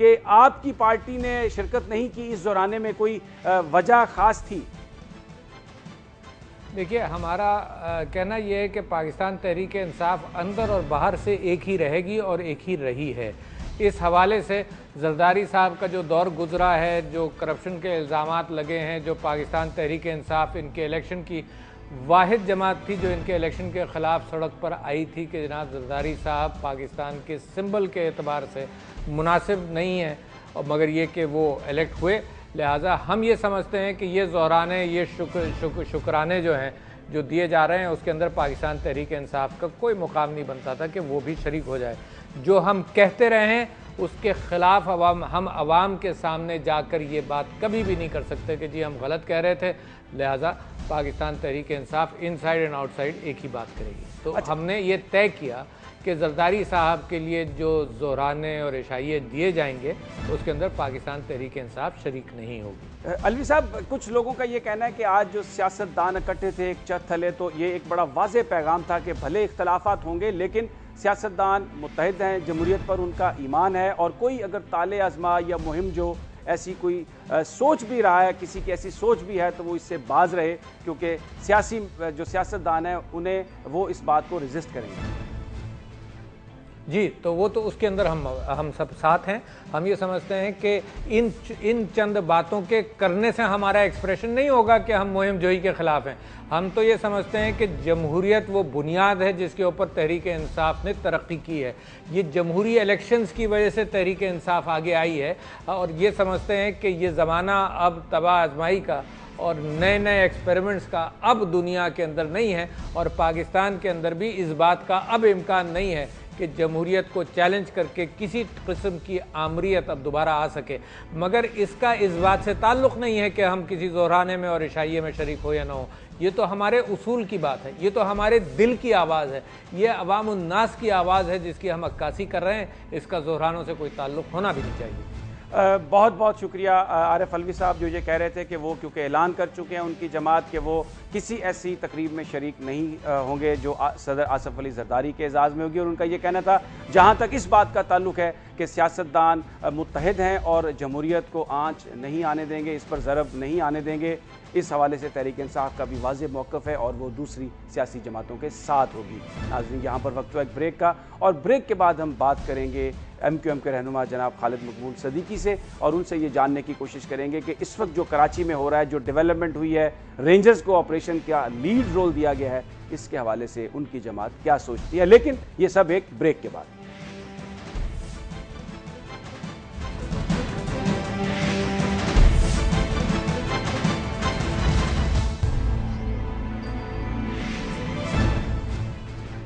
کہ آپ کی پارٹی نے شرکت نہیں کی اس دورانے میں کوئی وجہ خاص تھی؟ دیکھیے، ہمارا کہنا یہ ہے کہ پاکستان تحریک انصاف اندر اور باہر سے ایک ہی رہے گی اور ایک ہی رہی ہے۔ اس حوالے سے زرداری صاحب کا جو دور گزرا ہے، جو کرپشن کے الزامات لگے ہیں، جو پاکستان تحریک انصاف ان کے الیکشن کی واحد جماعت تھی جو ان کے الیکشن کے خلاف سڑک پر آئی تھی کہ جناب زرداری صاحب پاکستان کے سمبل کے اعتبار سے مناسب نہیں ہیں، اور مگر یہ کہ وہ الیکٹ ہوئے، لہٰذا ہم یہ سمجھتے ہیں کہ یہ زہرانے، یہ شکرانے جو ہیں جو دیے جا رہے ہیں، اس کے اندر پاکستان تحریک انصاف کا کوئی مقام نہیں بنتا تھا کہ وہ بھی شریک ہو جائے۔ جو ہم کہتے رہے ہیں اس کے خلاف ہم عوام کے سامنے جا کر یہ بات کبھی بھی نہیں کر سکتے کہ جی ہم غلط کہہ رہے تھے، لہٰذا پاکستان تحریک انصاف ان سائڈ اینڈ آؤٹ سائڈ ایک ہی بات کرے گی۔ تو ہم نے یہ طے کیا کہ زرداری صاحب کے لیے جو زہرانے اور عشائیے دیے جائیں گے اس کے اندر پاکستان تحریک انصاف شریک نہیں ہوگی۔ علوی صاحب، کچھ لوگوں کا یہ کہنا ہے کہ آج جو سیاستدان اکٹھے تھے ایک چھت تلے، تو یہ ایک بڑا واضح پیغام تھا کہ بھلے اختلافات ہوں گے لیکن سیاستدان متحد ہیں، جمہوریت پر ان کا ایمان ہے، اور کوئی اگر طالع ازما یا مہم جو ایسی کوئی سوچ بھی رہا ہے، کسی کی ایسی سوچ بھی ہے، تو وہ اس سے باز رہے، کیونکہ جو سیاستدان ہیں انہیں وہ اس بات کو ریزسٹ کریں گے۔ جی، تو وہ تو اس کے اندر ہم سب ساتھ ہیں۔ ہم یہ سمجھتے ہیں کہ ان چند باتوں کے کرنے سے ہمارا ایکسپریشن نہیں ہوگا کہ ہم مہم جوئی کے خلاف ہیں۔ ہم تو یہ سمجھتے ہیں کہ جمہوریت وہ بنیاد ہے جس کے اوپر تحریک انصاف نے ترقی کی ہے۔ یہ جمہوری الیکشنز کی وجہ سے تحریک انصاف آگے آئی ہے، اور یہ سمجھتے ہیں کہ یہ زمانہ اب تباہ آزمائی کا اور نئے نئے ایکسپیریمنٹس کا اب دنیا کے اندر نہیں ہے، اور پاکستان کے اندر بھی اس بات کا اب امکان نہیں ہے کہ جمہوریت کو چیلنج کر کے کسی قسم کی آمریت اب دوبارہ آ سکے۔ مگر اس کا اس بات سے تعلق نہیں ہے کہ ہم کسی زہرانے میں اور عشائیے میں شریک ہو یا نہ ہو، یہ تو ہمارے اصول کی بات ہے، یہ تو ہمارے دل کی آواز ہے، یہ عوام الناس کی آواز ہے جس کی ہم عکاسی کر رہے ہیں۔ اس کا زہرانوں سے کوئی تعلق ہونا بھی نہیں چاہیے۔ بہت بہت شکریہ عارف علوی صاحب، جو یہ کہہ رہے تھے کہ وہ کیونکہ اعلان کر چکے ہیں ان کی جماعت کہ وہ کسی ایسی تقریب میں شریک نہیں ہوں گے جو صدر آصف علی زرداری کے اعزاز میں ہوگی، اور ان کا یہ کہنا تھا جہاں تک اس بات کا تعلق ہے کہ سیاستدان متحد ہیں اور جمہوریت کو آنچ نہیں آنے دیں گے، اس پر ضرب نہیں آنے دیں گے۔ اس حوالے سے تحریک انصاف کا بھی واضح موقف ہے اور وہ دوسری سیاسی جماعتوں کے ساتھ ہوگی۔ ناظرین، یہاں پر وقت ہوا ایک بریک کا، اور بریک کے بعد ہم بات کریں گے ایم کیو ایم کے رہنما جناب خالد مقبول صدیقی سے، اور ان سے یہ جاننے کی کوشش کریں گے کہ اس وقت جو کراچی میں ہو رہا ہے، جو ڈیولپمنٹ ہوئی ہے، رینجرز کو آپریشن کا لیڈ رول دیا گیا ہے، اس کے حوالے سے ان کی جماعت کیا سوچتی ہے، لیکن یہ سب ایک بریک کے بعد۔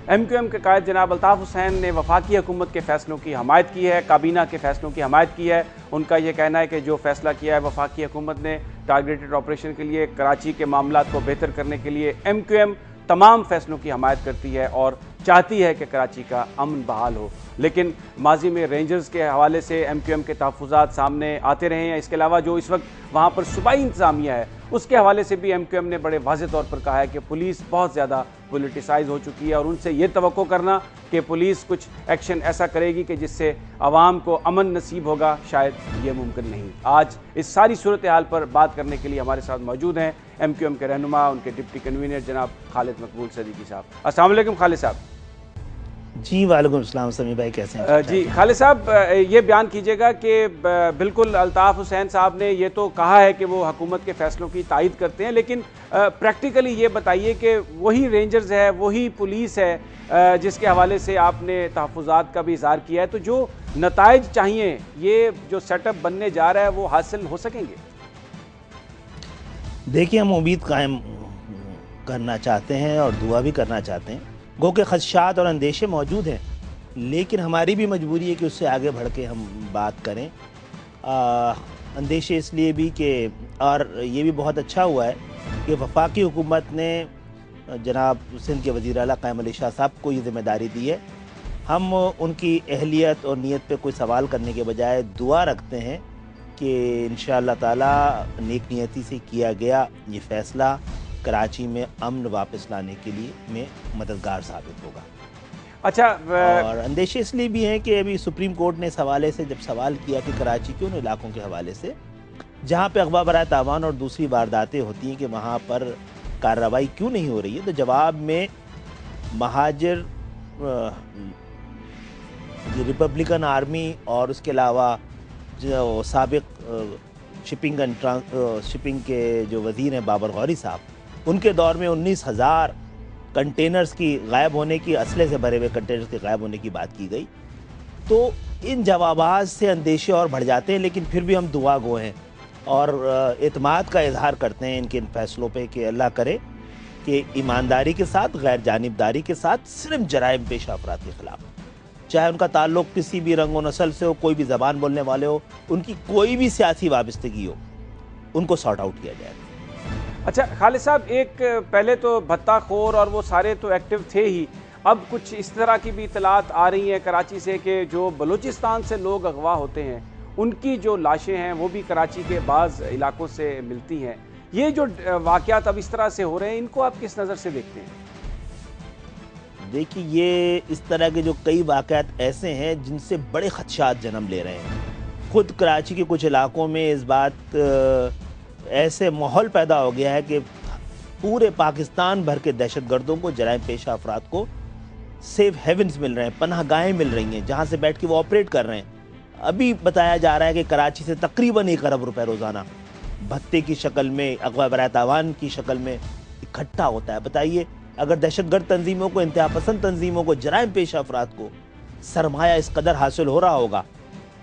ایم کیو ایم کے قائد جناب الطاف حسین نے وفاقی حکومت کے فیصلوں کی حمایت کی ہے، کابینہ کے فیصلوں کی حمایت کی ہے۔ ان کا یہ کہنا ہے کہ جو فیصلہ کیا ہے وفاقی حکومت نے ٹارگیٹڈ آپریشن کے لیے، کراچی کے معاملات کو بہتر کرنے کے لیے، ایم کیو ایم تمام فیصلوں کی حمایت کرتی ہے اور چاہتی ہے کہ کراچی کا امن بحال ہو۔ لیکن ماضی میں رینجرز کے حوالے سے ایم کیو ایم کے تحفظات سامنے آتے رہے ہیں۔ اس کے علاوہ جو اس وقت وہاں پر صوبائی انتظامیہ ہے، اس کے حوالے سے بھی ایم کیو ایم نے بڑے واضح طور پر کہا ہے کہ پولیس بہت زیادہ پولیٹیسائز ہو چکی ہے، اور ان سے یہ توقع کرنا کہ پولیس کچھ ایکشن ایسا کرے گی کہ جس سے عوام کو امن نصیب ہوگا، شاید یہ ممکن نہیں۔ آج اس ساری صورتحال پر بات کرنے کے لیے ہمارے ساتھ موجود ہیں ایم کیو ایم کے رہنما، ان کے ڈپٹی کنوینر جناب خالد مقبول صدیقی صاحب۔ السلام علیکم خالد صاحب۔ جی وعلیکم السلام، سمیع بھائی کیسے ہیں؟ جی خالد صاحب، یہ بیان کیجیے گا کہ بالکل الطاف حسین صاحب نے یہ تو کہا ہے کہ وہ حکومت کے فیصلوں کی تائید کرتے ہیں، لیکن پریکٹیکلی یہ بتائیے کہ وہی رینجرز ہے، وہی پولیس ہے جس کے حوالے سے آپ نے تحفظات کا بھی اظہار کیا ہے، تو جو نتائج چاہیے، یہ جو سیٹ اپ بننے جا رہا ہے، وہ حاصل ہو سکیں گے؟ دیکھیے، ہم امید قائم کرنا چاہتے ہیں اور دعا بھی کرنا چاہتے ہیں، گو کہ خدشات اور اندیشے موجود ہیں، لیکن ہماری بھی مجبوری ہے کہ اس سے آگے بڑھ کے ہم بات کریں۔ اندیشے اس لیے بھی کہ، اور یہ بھی بہت اچھا ہوا ہے کہ وفاقی حکومت نے جناب سندھ کے وزیر اعلیٰ قائم علی شاہ صاحب کو یہ ذمہ داری دی ہے۔ ہم ان کی اہلیت اور نیت پہ کوئی سوال کرنے کے بجائے دعا رکھتے ہیں کہ انشاءاللہ تعالیٰ نیک نیتی سے کیا گیا یہ فیصلہ کراچی میں امن واپس لانے کے لیے میں مددگار ثابت ہوگا۔ اچھا اور اندیشے اس لیے بھی ہیں کہ ابھی سپریم کورٹ نے اس حوالے سے جب سوال کیا کہ کراچی کے ان علاقوں کے حوالے سے جہاں پہ اغوا برائے تاوان اور دوسری وارداتیں ہوتی ہیں کہ وہاں پر کارروائی کیوں نہیں ہو رہی ہے، تو جواب میں مہاجر ریپبلکن آرمی اور اس کے علاوہ جو سابق شپنگ کے جو وزیر ہیں بابر غوری صاحب، ان کے دور میں 19,000 کنٹینرز کی غائب ہونے کی، اسلحے سے بھرے ہوئے کنٹینرز کے غائب ہونے کی بات کی گئی. تو ان جوابات سے اندیشے اور بڑھ جاتے ہیں، لیکن پھر بھی ہم دعا گو ہیں اور اعتماد کا اظہار کرتے ہیں ان کے ان فیصلوں پہ کہ اللہ کرے کہ ایمانداری کے ساتھ، غیر جانبداری کے ساتھ صرف جرائم پیشہ افراد کے خلاف، چاہے ان کا تعلق کسی بھی رنگ و نسل سے ہو، کوئی بھی زبان بولنے والے ہو، ان کی کوئی بھی سیاسی وابستگی ہو، ان کو سارٹ آؤٹ کیا جائے. اچھا خالد صاحب، ایک پہلے تو بھتہ خور اور وہ سارے تو ایکٹیو تھے ہی، اب کچھ اس طرح کی بھی اطلاعات آ رہی ہیں کراچی سے کہ جو بلوچستان سے لوگ اغوا ہوتے ہیں ان کی جو لاشیں ہیں وہ بھی کراچی کے بعض علاقوں سے ملتی ہیں. یہ جو واقعات اب اس طرح سے ہو رہے ہیں، ان کو آپ کس نظر سے دیکھتے ہیں؟ دیکھیے، یہ اس طرح کے جو کئی واقعات ایسے ہیں جن سے بڑے خدشات جنم لے رہے ہیں. خود کراچی کے کچھ علاقوں میں اس بات ایسے ماحول پیدا ہو گیا ہے کہ پورے پاکستان بھر کے دہشت گردوں کو، جرائم پیشہ افراد کو سیف ہیونز مل رہے ہیں، پناہ گاہیں مل رہی ہیں جہاں سے بیٹھ کے وہ آپریٹ کر رہے ہیں. ابھی بتایا جا رہا ہے کہ کراچی سے تقریباً 1 ارب روپے روزانہ بھتے کی شکل میں، اغوا برائے تاوان کی شکل میں اکٹھا ہوتا ہے. بتائیے، اگر دہشت گرد تنظیموں کو، انتہا پسند تنظیموں کو، جرائم پیشہ افراد کو سرمایہ اس قدر حاصل ہو رہا ہوگا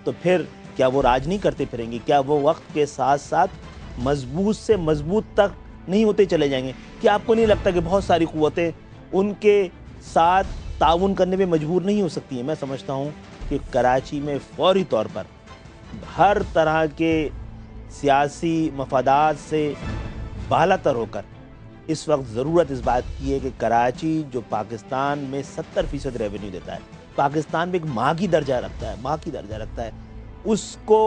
تو پھر کیا وہ راج نہیں کرتے پھریں گے؟ کیا وہ وقت کے ساتھ ساتھ مضبوط سے مضبوط تک نہیں ہوتے چلے جائیں گے؟ کیا آپ کو نہیں لگتا کہ بہت ساری قوتیں ان کے ساتھ تعاون کرنے میں مجبور نہیں ہو سکتی ہیں؟ میں سمجھتا ہوں کہ کراچی میں فوری طور پر ہر طرح کے سیاسی مفادات سے بالاتر ہو کر اس وقت ضرورت اس بات کی ہے کہ کراچی جو پاکستان میں 70% ریونیو دیتا ہے، پاکستان میں ایک ماں کی درجہ رکھتا ہے، اس کو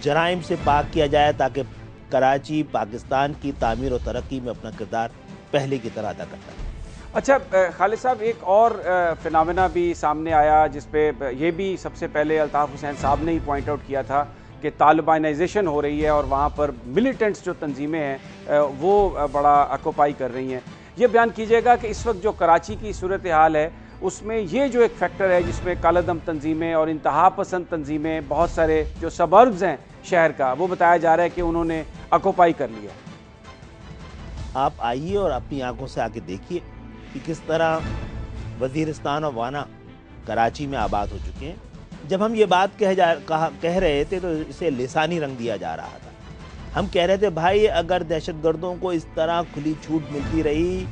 جرائم سے پاک کیا جائے تاکہ کراچی پاکستان کی تعمیر و ترقی میں اپنا کردار پہلے کی طرح ادا کرتا ہے. اچھا خالد صاحب، ایک اور فنامنا بھی سامنے آیا جس پہ یہ بھی سب سے پہلے الطاف حسین صاحب نے ہی پوائنٹ آؤٹ کیا تھا کہ طالبانائزیشن ہو رہی ہے اور وہاں پر ملیٹنٹس جو تنظیمیں ہیں وہ بڑا آکوپائی کر رہی ہیں. یہ بیان کیجیے گا کہ اس وقت جو کراچی کی صورتحال ہے اس میں یہ جو ایک فیکٹر ہے جس میں کالعدم تنظیمیں اور انتہا پسند تنظیمیں، بہت سارے جو سبربز ہیں شہر کا، وہ بتایا جا رہا ہے کہ انہوں نے آکوپائی کر لیا. آپ آئیے اور اپنی آنکھوں سے آ کے دیکھیے کہ کس طرح وزیرستان اور وانا کراچی میں آباد ہو چکے ہیں. جب ہم یہ بات کہہ رہے تھے تو اسے لسانی رنگ دیا جا رہا تھا. ہم کہہ رہے تھے بھائی اگر دہشت گردوں کو اس طرح کھلی چھوٹ ملتی رہی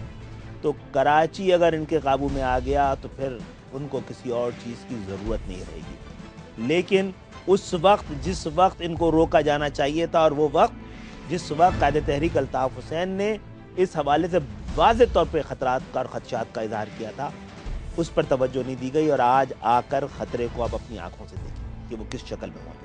تو کراچی اگر ان کے قابو میں آ گیا تو پھر ان کو کسی اور چیز کی ضرورت نہیں رہے گی. لیکن اس وقت جس وقت ان کو روکا جانا چاہیے تھا، اور وہ وقت جس وقت قائد تحریک الطاف حسین نے اس حوالے سے واضح طور پہ خطرات کا اور خدشات کا اظہار کیا تھا، اس پر توجہ نہیں دی گئی. اور آج آ کر خطرے کو اب اپنی آنکھوں سے دیکھیں کہ وہ کس شکل میں موجود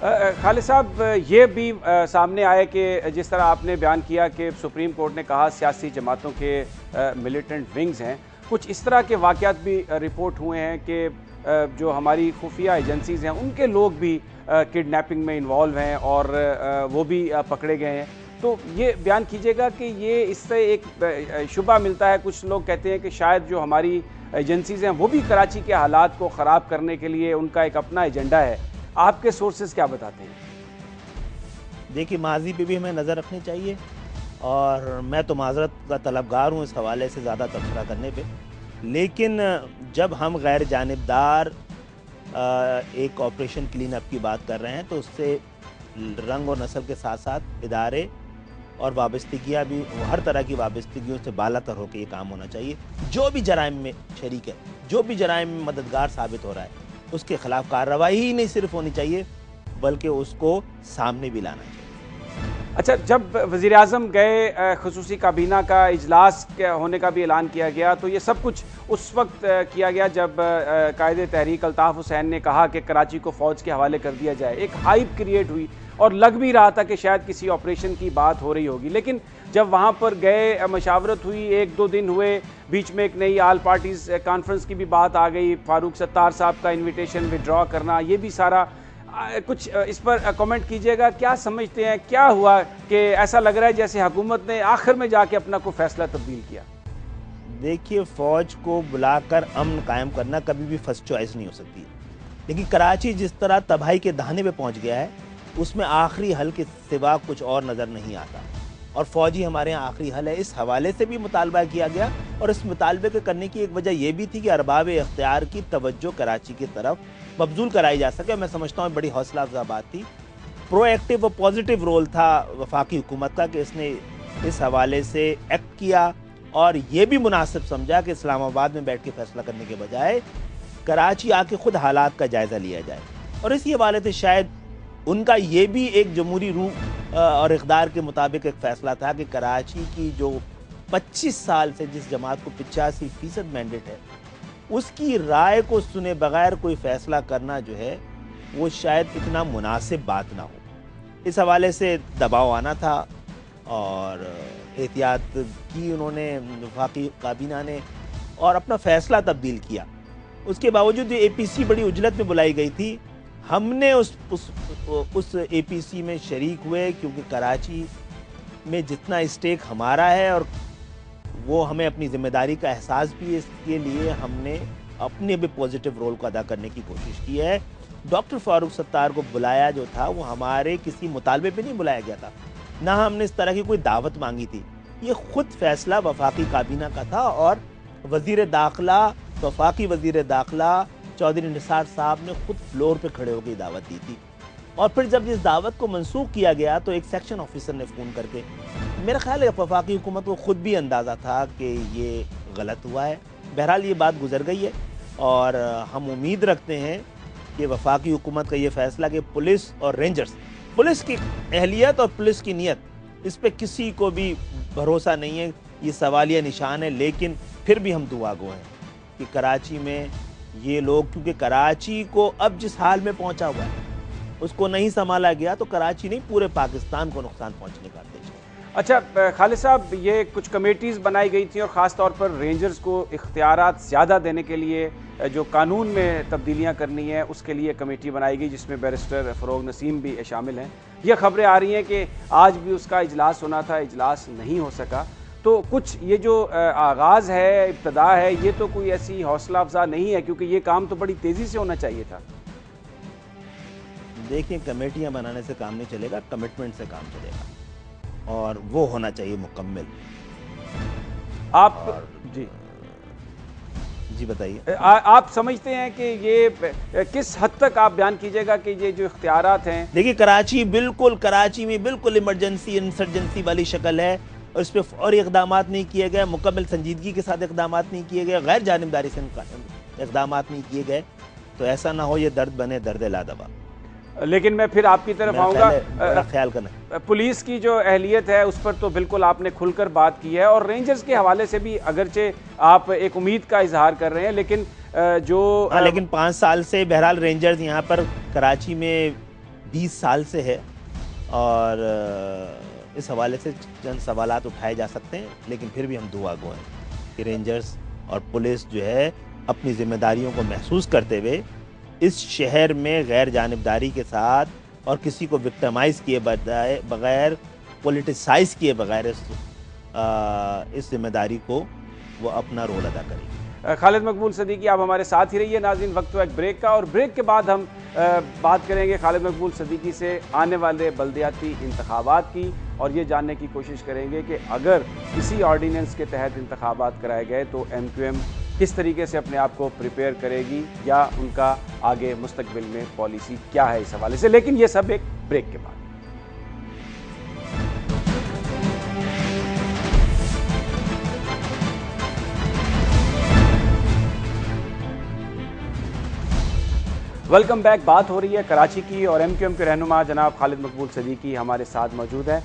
ہے. خالد صاحب، یہ بھی سامنے آئے کہ جس طرح آپ نے بیان کیا کہ سپریم کورٹ نے کہا سیاسی جماعتوں کے ملیٹنٹ ونگز ہیں، کچھ اس طرح کے واقعات بھی رپورٹ ہوئے ہیں کہ جو ہماری خفیہ ایجنسیز ہیں ان کے لوگ بھی کڈنیپنگ میں انوالو ہیں اور وہ بھی پکڑے گئے ہیں. تو یہ بیان کیجیے گا کہ یہ اس سے ایک شبہ ملتا ہے، کچھ لوگ کہتے ہیں کہ شاید جو ہماری ایجنسیز ہیں وہ بھی کراچی کے حالات کو خراب کرنے کے لیے ان کا ایک اپنا ایجنڈا ہے. آپ کے سورسز کیا بتاتے ہیں؟ دیکھیے، ماضی پہ بھی ہمیں نظر رکھنی چاہیے، اور میں تو معذرت کا طلبگار ہوں اس حوالے سے زیادہ تبصرہ کرنے پہ. لیکن جب ہم غیر جانبدار ایک آپریشن کلین اپ کی بات کر رہے ہیں تو اس سے رنگ و نسل کے ساتھ ساتھ ادارے اور وابستگیاں بھی، ہر طرح کی وابستگیوں سے بالاتر ہو کے یہ کام ہونا چاہیے. جو بھی جرائم میں شریک ہے، جو بھی جرائم میں مددگار ثابت ہو رہا ہے، اس کے خلاف کارروائی ہی نہیں صرف ہونی چاہیے بلکہ اس کو سامنے بھی لانا چاہیے. اچھا، جب وزیر اعظم گئے، خصوصی کابینہ کا اجلاس ہونے کا بھی اعلان کیا گیا، تو یہ سب کچھ اس وقت کیا گیا جب قائد تحریک الطاف حسین نے کہا کہ کراچی کو فوج کے حوالے کر دیا جائے. ایک ہائپ کریٹ ہوئی، اور لگ بھی رہا تھا کہ شاید کسی آپریشن کی بات ہو رہی ہوگی، لیکن جب وہاں پر گئے، مشاورت ہوئی، 1-2 دن ہوئے، بیچ میں ایک نئی آل پارٹیز کانفرنس کی بھی بات آ گئی، فاروق ستار صاحب کا انویٹیشن وڈرا کرنا، یہ بھی سارا کچھ اس پر کامنٹ کیجئے گا. کیا سمجھتے ہیں کیا ہوا کہ ایسا لگ رہا ہے جیسے حکومت نے آخر میں جا کے اپنا کوئی فیصلہ تبدیل کیا؟ دیکھیے، فوج کو بلا کر امن قائم کرنا کبھی بھی فرسٹ چوائس نہیں ہو سکتی، لیکن کراچی جس طرح تباہی کے دہانے پہ پہنچ گیا ہے اس میں آخری حل کے سوا کچھ اور نظر نہیں آتا، اور فوجی ہمارے یہاں آخری حل ہے. اس حوالے سے بھی مطالبہ کیا گیا، اور اس مطالبے کے کرنے کی ایک وجہ یہ بھی تھی کہ ارباب اختیار کی توجہ کراچی کی طرف مبذول کرائی جا سکے. میں سمجھتا ہوں بڑی حوصلہ افزا بات تھی، پرو ایکٹیو و پازیٹیو رول تھا وفاقی حکومت کا کہ اس نے اس حوالے سے ایکٹ کیا، اور یہ بھی مناسب سمجھا کہ اسلام آباد میں بیٹھ کے فیصلہ کرنے کے بجائے کراچی آ کے خود حالات کا جائزہ لیا جائے. اور اسی حوالے سے شاید ان کا یہ بھی ایک جمہوری روح اور اقدار کے مطابق ایک فیصلہ تھا کہ کراچی کی جو 25 سال سے جس جماعت کو 85% مینڈیٹ ہے، اس کی رائے کو سنے بغیر کوئی فیصلہ کرنا جو ہے وہ شاید اتنا مناسب بات نہ ہو. اس حوالے سے دباؤ آنا تھا، اور احتیاط کی انہوں نے وفاقی کابینہ نے، اور اپنا فیصلہ تبدیل کیا. اس کے باوجود اے پی سی بڑی عجلت میں بلائی گئی تھی. ہم نے اس اے پی سی میں شریک ہوئے کیونکہ کراچی میں جتنا اسٹیک ہمارا ہے اور وہ ہمیں اپنی ذمہ داری کا احساس بھی ہے، اس کے لیے ہم نے اپنے بھی پوزیٹیو رول کو ادا کرنے کی کوشش کی ہے. ڈاکٹر فاروق ستار کو بلایا جو تھا وہ ہمارے کسی مطالبے پہ نہیں بلایا گیا تھا، نہ ہم نے اس طرح کی کوئی دعوت مانگی تھی. یہ خود فیصلہ وفاقی کابینہ کا تھا، اور وزیر داخلہ، وفاقی وزیر داخلہ چودھری نثار صاحب نے خود فلور پہ کھڑے ہو کے دعوت دی تھی. اور پھر جب اس دعوت کو منسوخ کیا گیا تو ایک سیکشن آفیسر نے فون کر کے، میرا خیال ہے وفاقی حکومت کو خود بھی اندازہ تھا کہ یہ غلط ہوا ہے. بہرحال یہ بات گزر گئی ہے، اور ہم امید رکھتے ہیں کہ وفاقی حکومت کا یہ فیصلہ کہ پولیس اور رینجرز، پولیس کی اہلیت اور پولیس کی نیت، اس پہ کسی کو بھی بھروسہ نہیں ہے، یہ سوالیہ نشان ہے. لیکن پھر بھی ہم دعا گو ہیں کہ کراچی میں یہ لوگ، کیونکہ کراچی کو اب جس حال میں پہنچا ہوا ہے اس کو نہیں سنبھالا گیا تو کراچی نہیں پورے پاکستان کو نقصان پہنچنے کا اندیشہ ہے. اچھا خالد صاحب، یہ کچھ کمیٹیز بنائی گئی تھیں اور خاص طور پر رینجرز کو اختیارات زیادہ دینے کے لیے جو قانون میں تبدیلیاں کرنی ہے اس کے لیے کمیٹی بنائی گئی، جس میں بیرسٹر فروغ نسیم بھی شامل ہیں. یہ خبریں آ رہی ہیں کہ آج بھی اس کا اجلاس ہونا تھا، اجلاس نہیں ہو سکا. تو کچھ یہ جو آغاز ہے، ابتدا ہے، یہ تو کوئی ایسی حوصلہ افزا نہیں ہے، کیونکہ یہ کام تو بڑی تیزی سے ہونا چاہیے تھا. دیکھیں، کمیٹیاں بنانے سے کام نہیں چلے گا، کمٹمنٹ سے کام چلے گا، اور وہ ہونا چاہیے مکمل. آپ جی بتائیے، آپ سمجھتے ہیں کہ یہ کس حد تک آپ بیان کیجئے گا کہ یہ جو اختیارات ہیں؟ دیکھیے، کراچی میں بالکل ایمرجنسی انسرجنسی والی شکل ہے، اور اس پہ فوری اقدامات نہیں کیے گئے، مکمل سنجیدگی کے ساتھ اقدامات نہیں کیے گئے، غیر جانبداری سے اقدامات نہیں کیے گئے، تو ایسا نہ ہو یہ درد بنے درد لادوا. لیکن میں پھر آپ کی طرف آؤں گا. خیال کرنا، پولیس کی جو اہلیت ہے اس پر تو بالکل آپ نے کھل کر بات کی ہے، اور رینجرز کے حوالے سے بھی اگرچہ آپ ایک امید کا اظہار کر رہے ہیں، لیکن لیکن 5 سال سے بہرحال رینجرز یہاں پر کراچی میں 20 سال سے ہے، اور اس حوالے سے چند سوالات اٹھائے جا سکتے ہیں. لیکن پھر بھی ہم دعا گو ہیں کہ رینجرز اور پولیس جو ہے اپنی ذمہ داریوں کو محسوس کرتے ہوئے اس شہر میں غیر جانبداری کے ساتھ اور کسی کو وکٹمائز کیے بغیر، پولیٹیسائز کیے بغیر اس ذمہ داری کو وہ اپنا رول ادا کریں. خالد مقبول صدیقی، آپ ہمارے ساتھ ہی رہیے. ناظرین، وقت ہوا ایک بریک کا، اور بریک کے بعد ہم بات کریں گے خالد مقبول صدیقی سے آنے والے بلدیاتی انتخابات کی، اور یہ جاننے کی کوشش کریں گے کہ اگر کسی آرڈیننس کے تحت انتخابات کرائے گئے تو ایم کیو ایم کس طریقے سے اپنے آپ کو پریپیئر کرے گی، یا ان کا آگے مستقبل میں پالیسی کیا ہے اس حوالے سے. لیکن یہ سب ایک بریک کے بعد. Welcome back. بات ہو رہی ہے کراچی کی، اور ایم کیو ایم کے رہنما جناب خالد مقبول صدیقی ہمارے ساتھ موجود ہیں.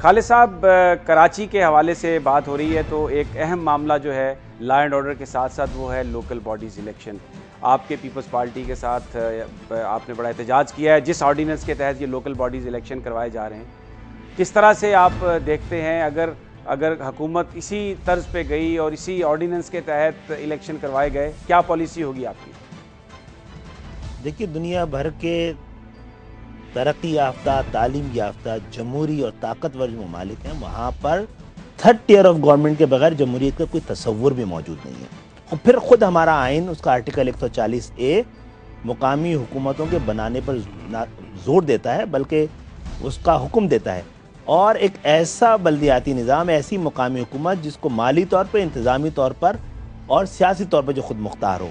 خالد صاحب، کراچی کے حوالے سے بات ہو رہی ہے تو ایک اہم معاملہ جو ہے لا اینڈ آرڈر کے ساتھ ساتھ وہ ہے لوکل باڈیز الیکشن. آپ کے پیپلز پارٹی کے ساتھ آپ نے بڑا احتجاج کیا ہے جس آرڈیننس کے تحت یہ لوکل باڈیز الیکشن کروائے جا رہے ہیں، کس طرح سے آپ دیکھتے ہیں اگر حکومت اسی طرز پہ گئی اور اسی آرڈیننس کے تحت الیکشن کروائے گئے، کیا پالیسی ہوگی آپ کی؟ دیکھیے، دنیا بھر کے ترقی یافتہ، تعلیم یافتہ، جمہوری اور طاقتور جو ممالک ہیں، وہاں پر تھرڈ ٹیئر آف گورنمنٹ کے بغیر جمہوریت کا کوئی تصور بھی موجود نہیں ہے۔ اور پھر خود ہمارا آئین، اس کا آرٹیکل 140A مقامی حکومتوں کے بنانے پر زور دیتا ہے، بلکہ اس کا حکم دیتا ہے، اور ایک ایسا بلدیاتی نظام، ایسی مقامی حکومت جس کو مالی طور پر، انتظامی طور پر اور سیاسی طور پر جو خود مختار ہو۔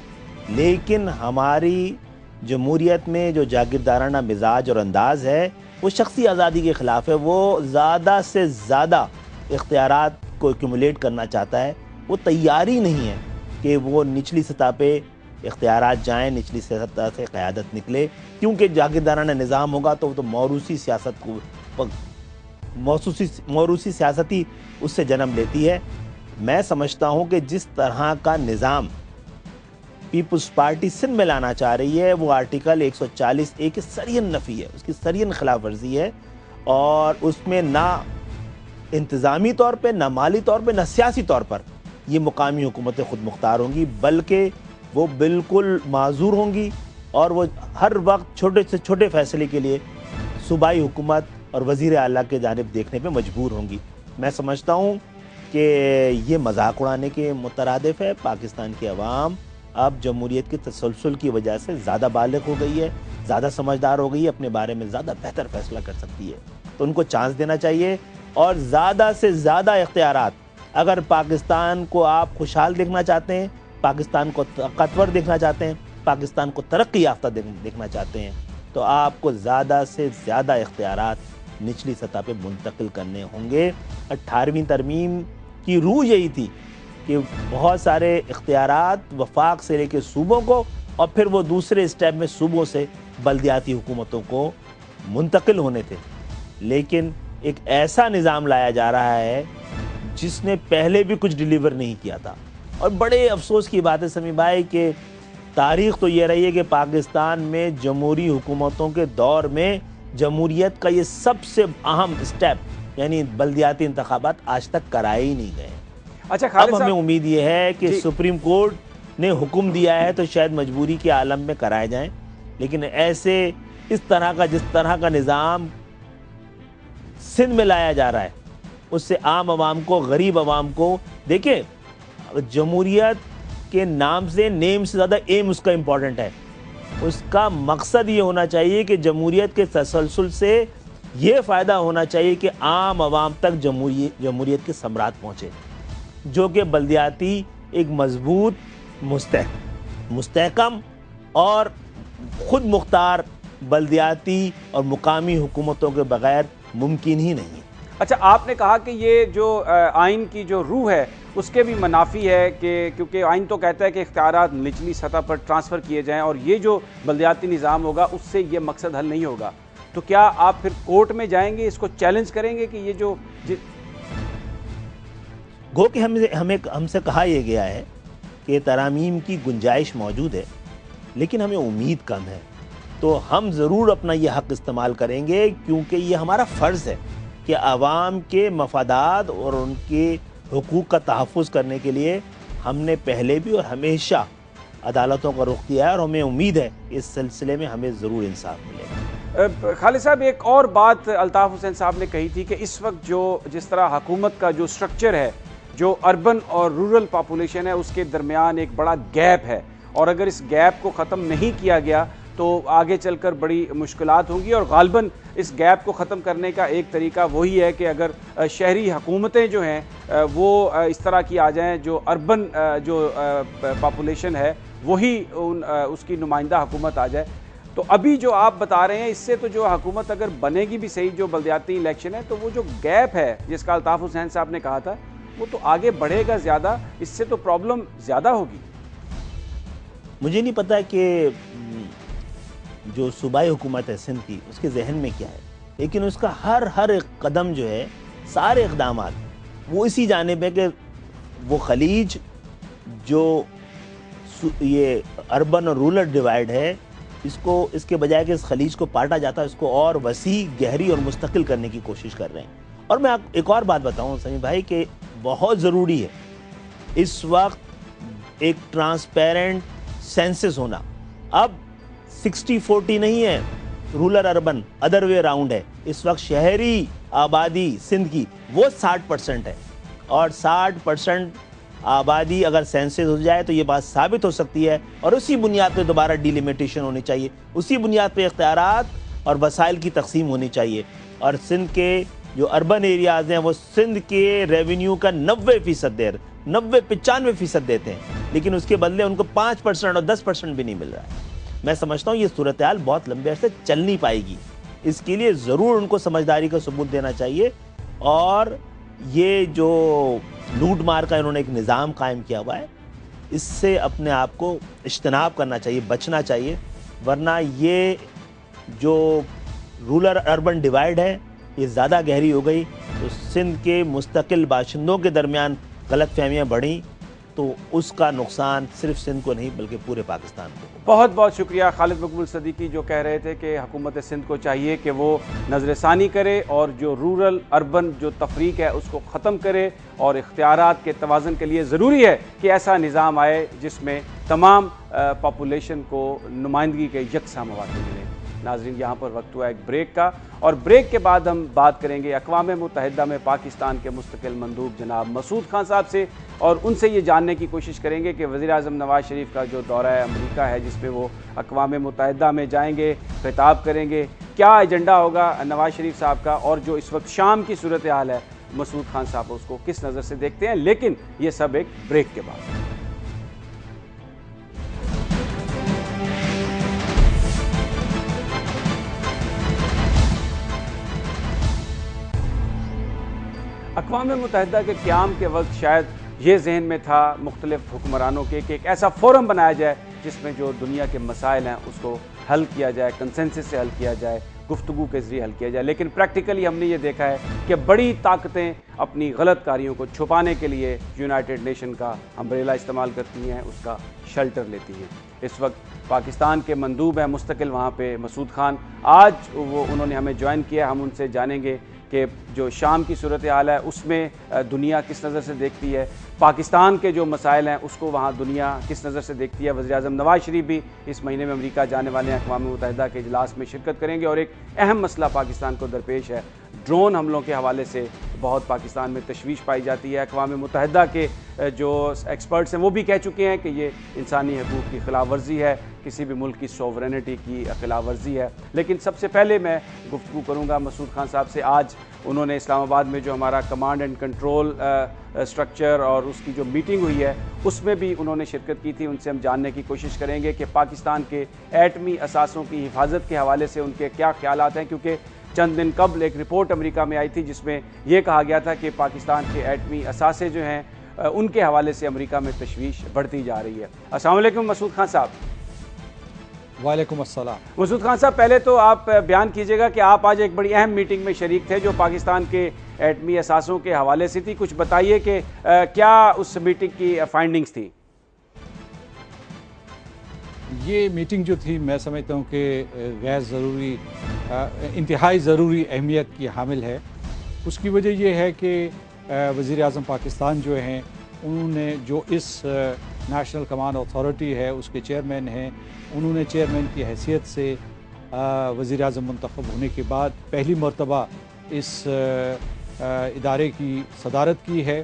لیکن ہماری جمہوریت میں جو جاگیردارانہ مزاج اور انداز ہے وہ شخصی آزادی کے خلاف ہے۔ وہ زیادہ سے زیادہ اختیارات کو ایکومولیٹ کرنا چاہتا ہے، وہ تیاری نہیں ہے کہ وہ نچلی سطح پہ اختیارات جائیں، نچلی سطح سے قیادت نکلے، کیونکہ جاگیردارانہ نظام ہوگا تو وہ تو موروثی سیاست کو موروثی سیاستی اس سے جنم لیتی ہے۔ میں سمجھتا ہوں کہ جس طرح کا نظام پیپلز پارٹی سندھ میں لانا چاہ رہی ہے، وہ آرٹیکل 140A کی سرین نفی ہے، اس کی سرین خلاف ورزی ہے، اور اس میں نہ انتظامی طور پہ، نہ مالی طور پہ، نہ سیاسی طور پر یہ مقامی حکومتیں خود مختار ہوں گی، بلکہ وہ بالکل معذور ہوں گی، اور وہ ہر وقت چھوٹے سے چھوٹے فیصلے کے لیے صوبائی حکومت اور وزیر اعلیٰ کے جانب دیکھنے پہ مجبور ہوں گی۔ میں سمجھتا ہوں کہ یہ مذاق اڑانے کے مترادف ہے۔ پاکستان کی عوام اب جمہوریت کے تسلسل کی وجہ سے زیادہ بالغ ہو گئی ہے، زیادہ سمجھدار ہو گئی ہے، اپنے بارے میں زیادہ بہتر فیصلہ کر سکتی ہے، تو ان کو چانس دینا چاہیے، اور زیادہ سے زیادہ اختیارات۔ اگر پاکستان کو آپ خوشحال دیکھنا چاہتے ہیں، پاکستان کو طاقتور دیکھنا چاہتے ہیں، پاکستان کو ترقی یافتہ دیکھنا چاہتے ہیں، تو آپ کو زیادہ سے زیادہ اختیارات نچلی سطح پہ منتقل کرنے ہوں گے۔ 18ویں ترمیم کی روح یہی تھی کہ بہت سارے اختیارات وفاق سے لے کے صوبوں کو، اور پھر وہ دوسرے اسٹیپ میں صوبوں سے بلدیاتی حکومتوں کو منتقل ہونے تھے، لیکن ایک ایسا نظام لایا جا رہا ہے جس نے پہلے بھی کچھ ڈیلیور نہیں کیا تھا۔ اور بڑے افسوس کی بات ہے سمیع بھائی کہ تاریخ تو یہ رہی ہے کہ پاکستان میں جمہوری حکومتوں کے دور میں جمہوریت کا یہ سب سے اہم اسٹیپ یعنی بلدیاتی انتخابات آج تک کرائے ہی نہیں گئے۔ اچھا اب ہمیں امید یہ ہے کہ سپریم کورٹ نے حکم دیا ہے تو شاید مجبوری کے عالم میں کرائے جائیں، لیکن ایسے اس طرح کا جس طرح کا نظام سندھ میں لایا جا رہا ہے، اس سے عام عوام کو، غریب عوام کو، دیکھیں جمہوریت کے نام سے، نیم سے زیادہ ایم اس کا امپورٹنٹ ہے۔ اس کا مقصد یہ ہونا چاہیے کہ جمہوریت کے تسلسل سے یہ فائدہ ہونا چاہیے کہ عام عوام تک جمہوریت کے ثمرات پہنچے، جو کہ بلدیاتی ایک مضبوط، مستحکم اور خود مختار بلدیاتی اور مقامی حکومتوں کے بغیر ممکن ہی نہیں ہے۔ اچھا، آپ نے کہا کہ یہ جو آئین کی جو روح ہے اس کے بھی منافی ہے، کہ کیونکہ آئین تو کہتا ہے کہ اختیارات نچلی سطح پر ٹرانسفر کیے جائیں، اور یہ جو بلدیاتی نظام ہوگا اس سے یہ مقصد حل نہیں ہوگا، تو کیا آپ پھر کورٹ میں جائیں گے، اس کو چیلنج کریں گے کہ یہ جو گو کہ ہم سے کہا یہ گیا ہے کہ ترامیم کی گنجائش موجود ہے، لیکن ہمیں امید کم ہے، تو ہم ضرور اپنا یہ حق استعمال کریں گے، کیونکہ یہ ہمارا فرض ہے کہ عوام کے مفادات اور ان کے حقوق کا تحفظ کرنے کے لیے ہم نے پہلے بھی اور ہمیشہ عدالتوں کا رخ کیا ہے، اور ہمیں امید ہے کہ اس سلسلے میں ہمیں ضرور انصاف ملے گا۔ خالد صاحب، ایک اور بات الطاف حسین صاحب نے کہی تھی کہ اس وقت جس طرح حکومت کا جو سٹرکچر ہے، جو اربن اور رورل پاپولیشن ہے، اس کے درمیان ایک بڑا گیپ ہے، اور اگر اس گیپ کو ختم نہیں کیا گیا تو آگے چل کر بڑی مشکلات ہوں گی، اور غالباً اس گیپ کو ختم کرنے کا ایک طریقہ وہی ہے کہ اگر شہری حکومتیں جو ہیں وہ اس طرح کی آ جائیں، جو اربن جو پاپولیشن ہے وہی اس کی نمائندہ حکومت آ جائے۔ تو ابھی جو آپ بتا رہے ہیں، اس سے تو جو حکومت اگر بنے گی بھی صحیح، جو بلدیاتی الیکشن ہے، تو وہ جو گیپ ہے جس کا الطاف حسین صاحب نے کہا تھا، وہ تو آگے بڑھے گا زیادہ، اس سے تو پرابلم زیادہ ہوگی۔ مجھے نہیں پتا کہ جو صوبائی حکومت ہے سندھ کی، اس کے ذہن میں کیا ہے، لیکن اس کا ہر ایک قدم جو ہے، سارے اقدامات وہ اسی جانب ہے کہ وہ خلیج جو یہ اربن اور رورل ڈیوائڈ ہے اس کے بجائے کہ اس خلیج کو پاٹا جاتا ہے، اس کو اور وسیع، گہری اور مستقل کرنے کی کوشش کر رہے ہیں۔ اور میں ایک اور بات بتاؤں سمیع بھائی کہ بہت ضروری ہے اس وقت ایک ٹرانسپیرنٹ سینسس ہونا۔ اب 60-40 نہیں ہے rural urban, other way around ہے۔ اس وقت شہری آبادی سندھ کی وہ 60% ہے، اور 60% آبادی اگر سینسس ہو جائے تو یہ بات ثابت ہو سکتی ہے، اور اسی بنیاد پہ دوبارہ ڈیلیمیٹیشن ہونی چاہیے، اسی بنیاد پہ اختیارات اور وسائل کی تقسیم ہونی چاہیے۔ اور سندھ کے جو اربن ایریاز ہیں وہ سندھ کے ریونیو کا 90% 95% دیتے ہیں، لیکن اس کے بدلے ان کو 5% اور 10% بھی نہیں مل رہا ہے۔ میں سمجھتا ہوں یہ صورتحال بہت لمبے عرصے چل نہیں پائے گی، اس کے لیے ضرور ان کو سمجھداری کا ثبوت دینا چاہیے، اور یہ جو لوٹ مار کا انہوں نے ایک نظام قائم کیا ہوا ہے، اس سے اپنے آپ کو اجتناب کرنا چاہیے، بچنا چاہیے، ورنہ یہ جو رورل اربن ڈیوائڈ ہے یہ زیادہ گہری ہو گئی تو سندھ کے مستقل باشندوں کے درمیان غلط فہمیاں بڑھیں تو اس کا نقصان صرف سندھ کو نہیں بلکہ پورے پاکستان کو۔ بہت بہت شکریہ خالد مقبول صدیقی، جو کہہ رہے تھے کہ حکومت سندھ کو چاہیے کہ وہ نظر ثانی کرے اور جو رورل اربن جو تفریق ہے اس کو ختم کرے، اور اختیارات کے توازن کے لیے ضروری ہے کہ ایسا نظام آئے جس میں تمام پاپولیشن کو نمائندگی کے یکساں مواقع ملے۔ ناظرین، یہاں پر وقت ہوا ایک بریک کا، اور بریک کے بعد ہم بات کریں گے اقوام متحدہ میں پاکستان کے مستقل مندوب جناب مسعود خان صاحب سے، اور ان سے یہ جاننے کی کوشش کریں گے کہ وزیر اعظم نواز شریف کا جو دورہ امریکہ ہے جس میں وہ اقوام متحدہ میں جائیں گے، خطاب کریں گے، کیا ایجنڈا ہوگا نواز شریف صاحب کا، اور جو اس وقت شام کی صورتحال ہے مسعود خان صاحب اس کو کس نظر سے دیکھتے ہیں، لیکن یہ سب ایک بریک کے بعد۔ اقوام متحدہ کے قیام کے وقت شاید یہ ذہن میں تھا مختلف حکمرانوں کے کہ ایک ایسا فورم بنایا جائے جس میں جو دنیا کے مسائل ہیں اس کو حل کیا جائے، کنسنسس سے حل کیا جائے، گفتگو کے ذریعے حل کیا جائے، لیکن پریکٹیکلی ہم نے یہ دیکھا ہے کہ بڑی طاقتیں اپنی غلط کاریوں کو چھپانے کے لیے یونائٹڈ نیشن کا امبریلا استعمال کرتی ہیں، اس کا شیلٹر لیتی ہیں۔ اس وقت پاکستان کے مندوب ہیں مستقل وہاں پہ مسعود خان، آج انہوں نے ہمیں جوائن کیا، ہم ان سے جانیں گے کہ جو شام کی صورتحال ہے اس میں دنیا کس نظر سے دیکھتی ہے، پاکستان کے جو مسائل ہیں اس کو وہاں دنیا کس نظر سے دیکھتی ہے۔ وزیر اعظم نواز شریف بھی اس مہینے میں امریکہ جانے والے ہیں، اقوام متحدہ کے اجلاس میں شرکت کریں گے، اور ایک اہم مسئلہ پاکستان کو درپیش ہے، ڈرون حملوں کے حوالے سے بہت پاکستان میں تشویش پائی جاتی ہے۔ اقوام متحدہ کے جو ایکسپرٹس ہیں وہ بھی کہہ چکے ہیں کہ یہ انسانی حقوق کی خلاف ورزی ہے، کسی بھی ملک کی سوورینٹی کی خلاف ورزی ہے۔ لیکن سب سے پہلے میں گفتگو کروں گا مسعود خان صاحب سے۔ آج انہوں نے اسلام آباد میں جو ہمارا کمانڈ اینڈ کنٹرول اسٹرکچر اور اس کی جو میٹنگ ہوئی ہے اس میں بھی انہوں نے شرکت کی تھی، ان سے ہم جاننے کی کوشش کریں گے کہ پاکستان کے ایٹمی اثاثوں کی حفاظت کے حوالے سے ان کے کیا خیالات ہیں، کیونکہ چند دن قبل ایک رپورٹ امریکہ میں آئی تھی جس میں یہ کہا گیا تھا کہ پاکستان کے ایٹمی اثاثے جو ہیں ان کے حوالے سے امریکہ میں تشویش بڑھتی جا رہی ہے۔ السلام علیکم مسعود خان صاحب۔ وعلیکم السلام۔ مسعود خان صاحب، پہلے تو آپ بیان کیجئے گا کہ آپ آج ایک بڑی اہم میٹنگ میں شریک تھے جو پاکستان کے ایٹمی اثاثوں کے حوالے سے تھی، کچھ بتائیے کہ کیا اس میٹنگ کی فائنڈنگز تھی؟ یہ میٹنگ جو تھی میں سمجھتا ہوں کہ غیر ضروری انتہائی ضروری اہمیت کی حامل ہے۔ اس کی وجہ یہ ہے کہ وزیر اعظم پاکستان جو ہیں انہوں نے جو اس نیشنل کمانڈ اتھارٹی ہے اس کے چیئرمین ہیں، انہوں نے چیئرمین کی حیثیت سے وزیر اعظم منتخب ہونے کے بعد پہلی مرتبہ اس ادارے کی صدارت کی ہے،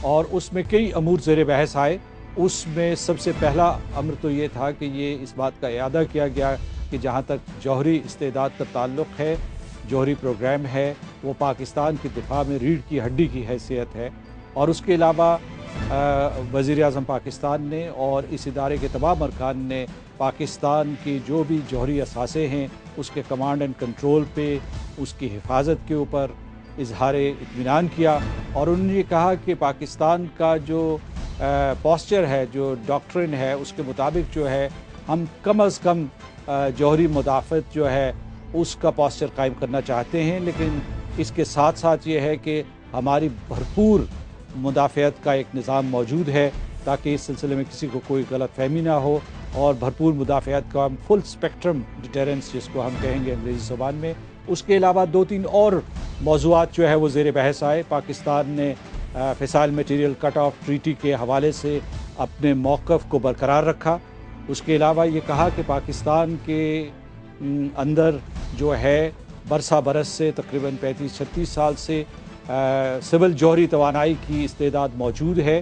اور اس میں کئی امور زیر بحث آئے۔ اس میں سب سے پہلا امر تو یہ تھا کہ یہ اس بات کا اعادہ کیا گیا کہ جہاں تک جوہری استعداد کا تعلق ہے، جوہری پروگرام ہے، وہ پاکستان کی دفاع میں ریڑھ کی ہڈی کی حیثیت ہے، اور اس کے علاوہ وزیر اعظم پاکستان نے اور اس ادارے کے تمام ارکان نے پاکستان کی جو بھی جوہری اثاثے ہیں اس کے کمانڈ اینڈ کنٹرول پہ، اس کی حفاظت کے اوپر اظہار اطمینان کیا، اور انہوں نے یہ کہا کہ پاکستان کا جو پوسچر ہے، جو ڈاکٹرن ہے، اس کے مطابق جو ہے ہم کم از کم جوہری مدافعت جو ہے اس کا پوسچر قائم کرنا چاہتے ہیں، لیکن اس کے ساتھ ساتھ یہ ہے کہ ہماری بھرپور مدافعت کا ایک نظام موجود ہے تاکہ اس سلسلے میں کسی کو کوئی غلط فہمی نہ ہو، اور بھرپور مدافعت کا فل اسپیکٹرم ڈیٹرنس جس کو ہم کہیں گے انگریزی زبان میں. اس کے علاوہ 2-3 اور موضوعات جو ہے وہ زیر بحث آئے. پاکستان نے فسائل میٹیریل کٹ آف ٹریٹی کے حوالے سے اپنے موقف کو برقرار رکھا. اس کے علاوہ یہ کہا کہ پاکستان کے اندر جو ہے برسا برس سے تقریباً 35-36 سال سے سول جوہری توانائی کی استعداد موجود ہے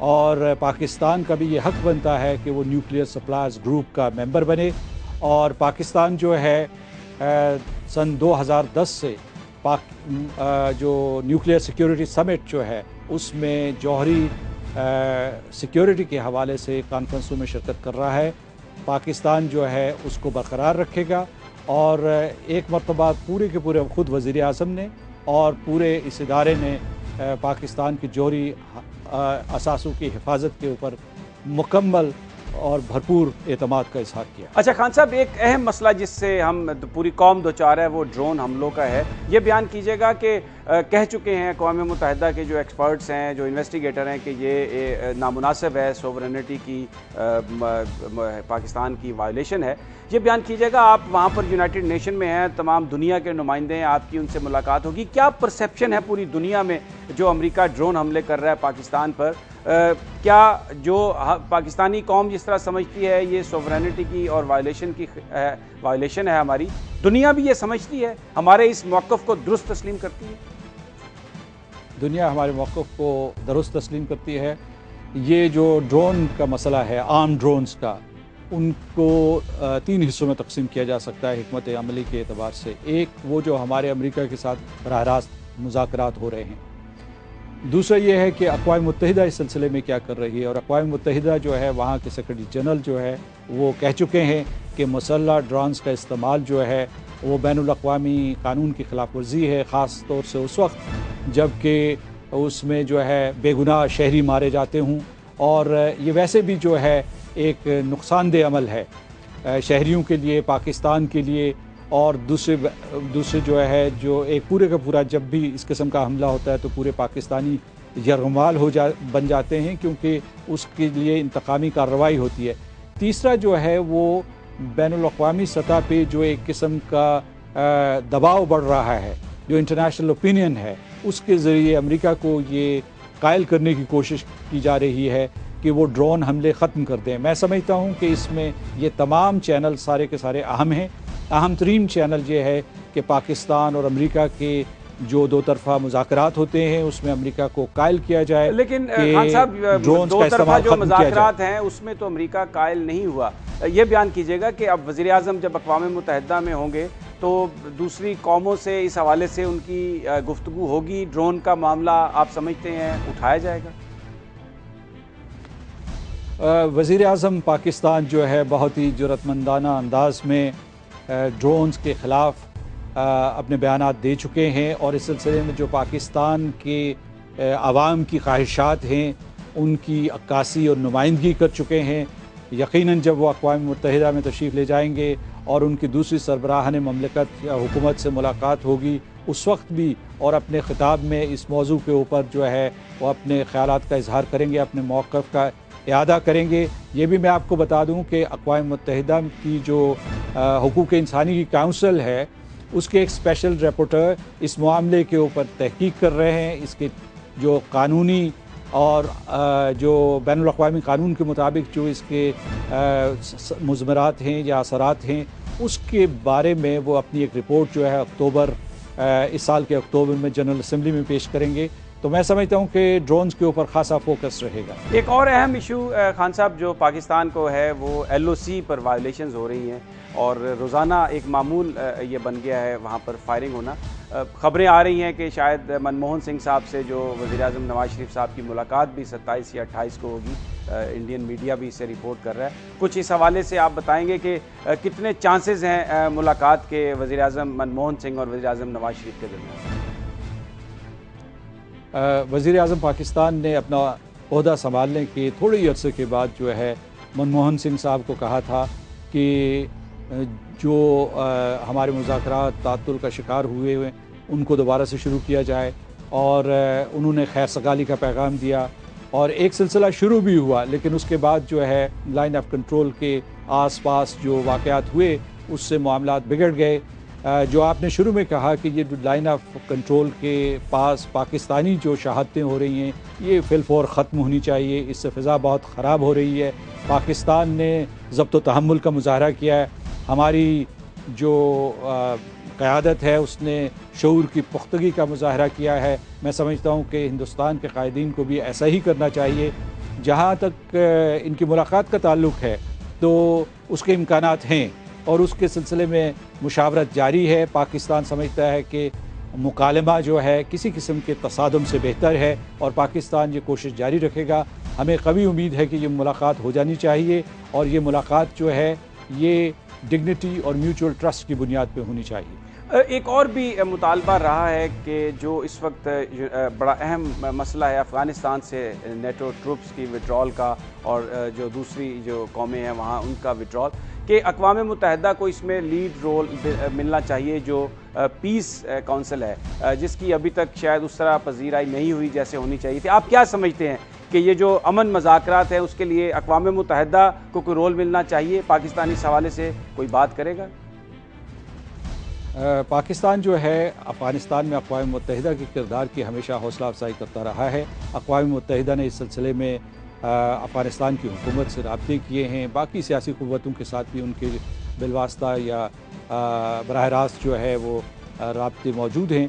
اور پاکستان کا بھی یہ حق بنتا ہے کہ وہ نیوکلیئر سپلائرز گروپ کا ممبر بنے. اور پاکستان جو ہے سن 2010 سے جو نیوکلیئر سیکیورٹی سمٹ جو ہے اس میں جوہری سیکیورٹی کے حوالے سے کانفرنسوں میں شرکت کر رہا ہے. پاکستان جو ہے اس کو برقرار رکھے گا اور ایک مرتبہ پورے کے پورے خود وزیر اعظم نے اور پورے اس ادارے نے پاکستان کی جوہری اثاثوں کی حفاظت کے اوپر مکمل اور بھرپور اعتماد کا اظہار کیا. اچھا خان صاحب، ایک اہم مسئلہ جس سے ہم پوری قوم دوچار ہے وہ ڈرون حملوں کا ہے. یہ بیان کیجیے گا کہ کہہ چکے ہیں اقوام متحدہ کے جو ایکسپرٹس ہیں، جو انویسٹیگیٹر ہیں، کہ یہ نامناسب ہے، سوورنٹی کی پاکستان کی وائلیشن ہے. یہ بیان کیجیے گا، آپ وہاں پر یونائٹڈ نیشن میں ہیں، تمام دنیا کے نمائندے ہیں، آپ کی ان سے ملاقات ہوگی. کیا پرسیپشن ہے پوری دنیا میں جو امریکہ ڈرون حملے کر رہا ہے پاکستان پر؟ کیا جو پاکستانی قوم جس طرح سمجھتی ہے یہ سوورنٹی کی اور وائلیشن ہے ہماری، دنیا بھی یہ سمجھتی ہے، ہمارے اس موقف کو درست تسلیم کرتی ہے؟ دنیا ہمارے موقف کو درست تسلیم کرتی ہے. یہ جو ڈرون کا مسئلہ ہے، عام ڈرونز کا، ان کو 3 حصوں میں تقسیم کیا جا سکتا ہے حکمت عملی کے اعتبار سے. ایک وہ جو ہمارے امریکہ کے ساتھ براہ راست مذاکرات ہو رہے ہیں. دوسرا یہ ہے کہ اقوام متحدہ اس سلسلے میں کیا کر رہی ہے، اور اقوام متحدہ جو ہے وہاں کے سیکرٹری جنرل جو ہے وہ کہہ چکے ہیں کہ مسلح ڈرونز کا استعمال جو ہے وہ بین الاقوامی قانون کی خلاف ورزی ہے، خاص طور سے اس وقت جب کہ اس میں جو ہے بے گناہ شہری مارے جاتے ہوں. اور یہ ویسے بھی جو ہے ایک نقصان دہ عمل ہے شہریوں کے لیے، پاکستان کے لیے، اور دوسرے جو ہے جو ایک پورے کا پورا جب بھی اس قسم کا حملہ ہوتا ہے تو پورے پاکستانی یرغمال بن جاتے ہیں، کیونکہ اس کے لیے انتقامی کارروائی ہوتی ہے. تیسرا جو ہے وہ بین الاقوامی سطح پہ جو ایک قسم کا دباؤ بڑھ رہا ہے، جو انٹرنیشنل اوپینین ہے، اس کے ذریعے امریکہ کو یہ قائل کرنے کی کوشش کی جا رہی ہے کہ وہ ڈرون حملے ختم کر دیں. میں سمجھتا ہوں کہ اس میں یہ تمام چینل سارے کے سارے اہم ہیں. اہم ترین چینل یہ ہے کہ پاکستان اور امریکہ کے جو دو طرفہ مذاکرات ہوتے ہیں اس میں امریکہ کو قائل کیا جائے. لیکن خان صاحب، دو طرفہ جو مذاکرات ہیں اس میں تو امریکہ قائل نہیں ہوا. یہ بیان کیجیے گا کہ اب وزیر اعظم جب اقوام متحدہ میں ہوں گے تو دوسری قوموں سے اس حوالے سے ان کی گفتگو ہوگی، ڈرون کا معاملہ آپ سمجھتے ہیں اٹھایا جائے گا؟ وزیر اعظم پاکستان جو ہے بہت ہی جرأت مندانہ انداز میں ڈرونز کے خلاف اپنے بیانات دے چکے ہیں، اور اس سلسلے میں جو پاکستان کے عوام کی خواہشات ہیں ان کی عکاسی اور نمائندگی کر چکے ہیں. یقیناً جب وہ اقوام متحدہ میں تشریف لے جائیں گے اور ان کی دوسری سربراہان مملکت یا حکومت سے ملاقات ہوگی، اس وقت بھی اور اپنے خطاب میں اس موضوع کے اوپر جو ہے وہ اپنے خیالات کا اظہار کریں گے، اپنے موقف کا اعادہ کریں گے. یہ بھی میں آپ کو بتا دوں کہ اقوام متحدہ کی جو حقوق انسانی کی کونسل ہے اس کے ایک اسپیشل رپورٹر اس معاملے کے اوپر تحقیق کر رہے ہیں. اس کے جو قانونی اور جو بین الاقوامی قانون کے مطابق جو اس کے مضمرات ہیں یا اثرات ہیں اس کے بارے میں وہ اپنی ایک رپورٹ جو ہے اس سال کے اکتوبر میں جنرل اسمبلی میں پیش کریں گے. تو میں سمجھتا ہوں کہ ڈرونز کے اوپر خاصا فوکس رہے گا. ایک اور اہم ایشو خان صاحب جو پاکستان کو ہے وہ LOC پر وائلیشنز ہو رہی ہیں، اور روزانہ ایک معمول یہ بن گیا ہے وہاں پر فائرنگ ہونا. خبریں آ رہی ہیں کہ شاید منموہن سنگھ صاحب سے جو وزیر اعظم نواز شریف صاحب کی ملاقات بھی 27 یا 28 کو ہوگی. انڈین میڈیا بھی اسے رپورٹ کر رہا ہے. کچھ اس حوالے سے آپ بتائیں گے کہ کتنے چانسز ہیں ملاقات کے وزیر اعظم منموہن سنگھ اور وزیر اعظم نواز شریف کے درمیان؟ وزیر اعظم پاکستان نے اپنا عہدہ سنبھالنے کے تھوڑے ہی عرصے کے بعد جو ہے منموہن سنگھ صاحب کو کہا تھا کہ جو ہمارے مذاکرات تعطل کا شکار ہوئے ان کو دوبارہ سے شروع کیا جائے، اور انہوں نے خیر سگالی کا پیغام دیا اور ایک سلسلہ شروع بھی ہوا. لیکن اس کے بعد جو ہے لائن آف کنٹرول کے آس پاس جو واقعات ہوئے اس سے معاملات بگڑ گئے۔ جو آپ نے شروع میں کہا کہ یہ لائن آف کنٹرول کے پاس پاکستانی جو شہادتیں ہو رہی ہیں یہ فی الفور ختم ہونی چاہیے، اس سے فضا بہت خراب ہو رہی ہے۔ پاکستان نے ضبط و تحمل کا مظاہرہ کیا ہے، ہماری جو قیادت ہے اس نے شعور کی پختگی کا مظاہرہ کیا ہے۔ میں سمجھتا ہوں کہ ہندوستان کے قائدین کو بھی ایسا ہی کرنا چاہیے۔ جہاں تک ان کی ملاقات کا تعلق ہے تو اس کے امکانات ہیں اور اس کے سلسلے میں مشاورت جاری ہے۔ پاکستان سمجھتا ہے کہ مکالمہ جو ہے کسی قسم کے تصادم سے بہتر ہے اور پاکستان یہ کوشش جاری رکھے گا۔ ہمیں قوی امید ہے کہ یہ ملاقات ہو جانی چاہیے اور یہ ملاقات جو ہے یہ ڈگنیٹی اور میوچول ٹرسٹ کی بنیاد پہ ہونی چاہیے۔ ایک اور بھی مطالبہ رہا ہے کہ جو اس وقت بڑا اہم مسئلہ ہے افغانستان سے نیٹو ٹروپس کی وڈرال کا اور جو دوسری جو قومیں ہیں وہاں ان کا وڈرال، کہ اقوام متحدہ کو اس میں لیڈ رول ملنا چاہیے جو پیس کونسل ہے، جس کی ابھی تک شاید اس طرح پذیرائی نہیں ہوئی جیسے ہونی چاہیے تھی۔ آپ کیا سمجھتے ہیں کہ یہ جو امن مذاکرات ہیں اس کے لیے اقوام متحدہ کو کوئی رول ملنا چاہیے؟ پاکستان اس حوالے سے کوئی بات کرے گا؟ پاکستان جو ہے افغانستان میں اقوام متحدہ کے کردار کی ہمیشہ حوصلہ افزائی کرتا رہا ہے۔ اقوام متحدہ نے اس سلسلے میں افغانستان کی حکومت سے رابطے کیے ہیں، باقی سیاسی قوتوں کے ساتھ بھی ان کے بالواسطہ یا براہ راست جو ہے وہ رابطے موجود ہیں۔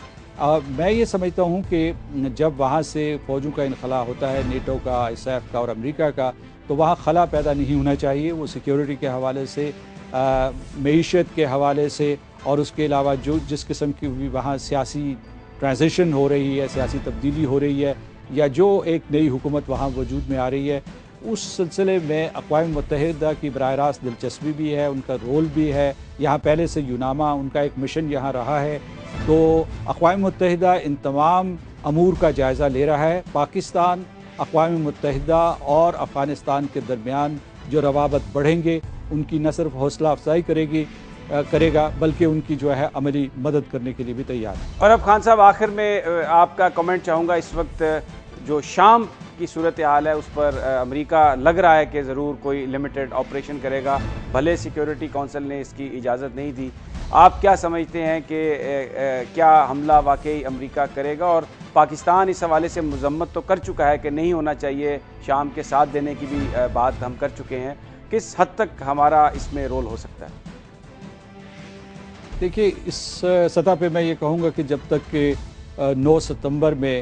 میں یہ سمجھتا ہوں کہ جب وہاں سے فوجوں کا انخلاء ہوتا ہے، نیٹو کا، ISAF کا اور امریکہ کا، تو وہاں خلا پیدا نہیں ہونا چاہیے۔ وہ سیکیورٹی کے حوالے سے، معیشت کے حوالے سے اور اس کے علاوہ جس قسم کی بھی وہاں سیاسی ٹرانزیشن ہو رہی ہے، سیاسی تبدیلی ہو رہی ہے، یا جو ایک نئی حکومت وہاں وجود میں آ رہی ہے، اس سلسلے میں اقوام متحدہ کی براہ راست دلچسپی بھی ہے، ان کا رول بھی ہے۔ یہاں پہلے سے یوناما ان کا ایک مشن یہاں رہا ہے، تو اقوام متحدہ ان تمام امور کا جائزہ لے رہا ہے۔ پاکستان اقوام متحدہ اور افغانستان کے درمیان جو روابط بڑھیں گے ان کی نہ صرف حوصلہ افزائی کرے گا بلکہ ان کی جو ہے عملی مدد کرنے کے لیے بھی تیار ہے۔ اور اب خان صاحب آخر میں آپ کا کمنٹ چاہوں گا، اس وقت جو شام کی صورتحال ہے اس پر امریکہ لگ رہا ہے کہ ضرور کوئی لمیٹڈ آپریشن کرے گا، بھلے سیکیورٹی کونسل نے اس کی اجازت نہیں دی۔ آپ کیا سمجھتے ہیں کہ کیا حملہ واقعی امریکہ کرے گا؟ اور پاکستان اس حوالے سے مذمت تو کر چکا ہے کہ نہیں ہونا چاہیے، شام کے ساتھ دینے کی بھی بات ہم کر چکے ہیں، کس حد تک ہمارا اس میں رول ہو سکتا ہے؟ دیکھیے، اس سطح پہ میں یہ کہوں گا کہ جب تک کہ 9 ستمبر میں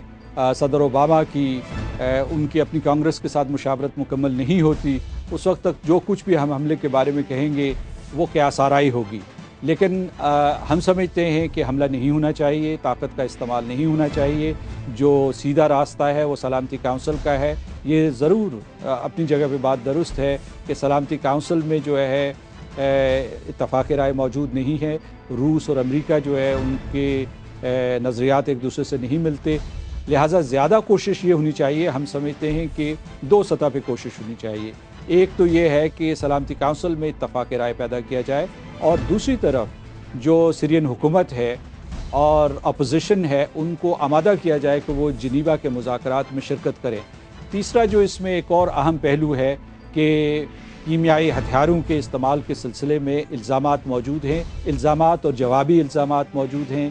صدر اوباما کی ان کی اپنی کانگریس کے ساتھ مشاورت مکمل نہیں ہوتی، اس وقت تک جو کچھ بھی ہم حملے کے بارے میں کہیں گے وہ قیاس آرائی ہوگی۔ لیکن ہم سمجھتے ہیں کہ حملہ نہیں ہونا چاہیے، طاقت کا استعمال نہیں ہونا چاہیے۔ جو سیدھا راستہ ہے وہ سلامتی کونسل کا ہے۔ یہ ضرور اپنی جگہ پہ بات درست ہے کہ سلامتی کونسل میں جو ہے اتفاق رائے موجود نہیں ہے، روس اور امریکہ جو ہے ان کے نظریات ایک دوسرے سے نہیں ملتے، لہٰذا زیادہ کوشش یہ ہونی چاہیے۔ ہم سمجھتے ہیں کہ 2 سطح پہ کوشش ہونی چاہیے۔ ایک تو یہ ہے کہ سلامتی کونسل میں اتفاق رائے پیدا کیا جائے، اور دوسری طرف جو سیرین حکومت ہے اور اپوزیشن ہے ان کو آمادہ کیا جائے کہ وہ جنیوا کے مذاکرات میں شرکت کریں۔ تیسرا جو اس میں ایک اور اہم پہلو ہے کہ کیمیائی ہتھیاروں کے استعمال کے سلسلے میں الزامات موجود ہیں، الزامات اور جوابی الزامات موجود ہیں،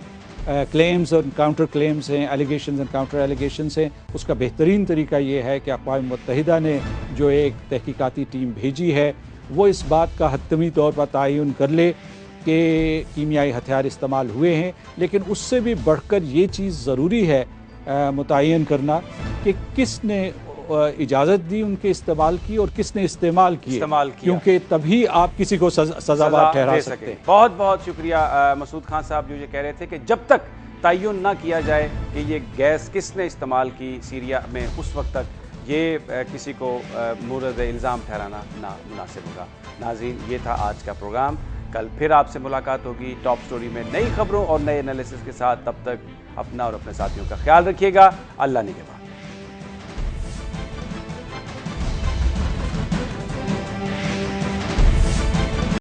کلیمز اور کاؤنٹر کلیمز ہیں، ایلیگیشنز اور کاؤنٹر ایلیگیشنز ہیں۔ اس کا بہترین طریقہ یہ ہے کہ اقوام متحدہ نے جو ایک تحقیقاتی ٹیم بھیجی ہے وہ اس بات کا حتمی طور پر تعین کر لے کہ کیمیائی ہتھیار استعمال ہوئے ہیں، لیکن اس سے بھی بڑھ کر یہ چیز ضروری ہے متعین کرنا کہ کس نے اجازت دی ان کے استعمال کی اور کس نے استعمال کیا، کیونکہ تبھی آپ کسی کو سزاوار ٹھہرا سکتے ہیں۔ بہت بہت شکریہ مسعود خان صاحب، جو یہ کہہ رہے تھے کہ جب تک تعین نہ کیا جائے کہ یہ گیس کس نے استعمال کی سیریا میں، اس وقت تک یہ کسی کو مورد الزام ٹھہرانا نامناسب ہوگا۔ ناظرین، یہ تھا آج کا پروگرام۔ کل پھر آپ سے ملاقات ہوگی ٹاپ سٹوری میں نئی خبروں اور نئے انالیسس کے ساتھ۔ تب تک اپنا اور اپنے ساتھیوں کا خیال رکھیے گا۔ اللہ نگہبان۔